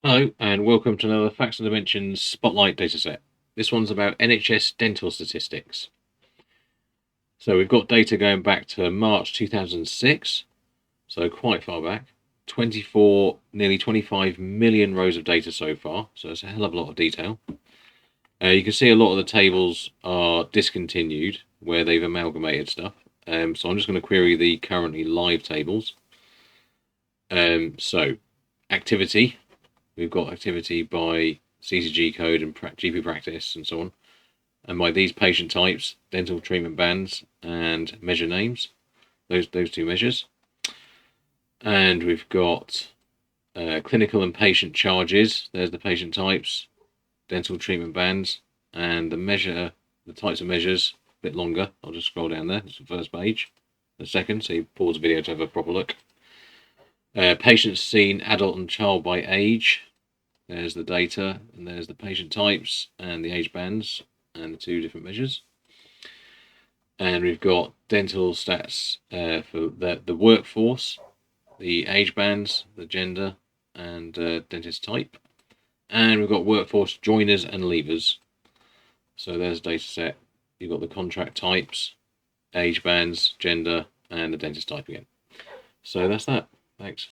Hello, and welcome to another Facts and Dimensions Spotlight Dataset. This one's about NHS dental statistics. So we've got data going back to March 2006, so quite far back. nearly 25 million rows of data so far, so it's a hell of a lot of detail. You can see a lot of the tables are discontinued, where they've amalgamated stuff. So I'm just going to query the currently live tables. So activity. We've got activity by CCG code and GP practice and so on. And by these patient types, dental treatment bands and measure names, those two measures. And we've got clinical and patient charges. There's the patient types, dental treatment bands, and the types of measures, a bit longer. I'll just scroll down there. It's the first page. The second, so you pause the video to have a proper look. Patients seen adult and child by age. There's the data, and there's the patient types and the age bands and the two different measures. And we've got dental stats for the workforce, the age bands, the gender, and dentist type. And we've got workforce joiners and leavers. So there's data set. You've got the contract types, age bands, gender, and the dentist type again. So that's that. Thanks.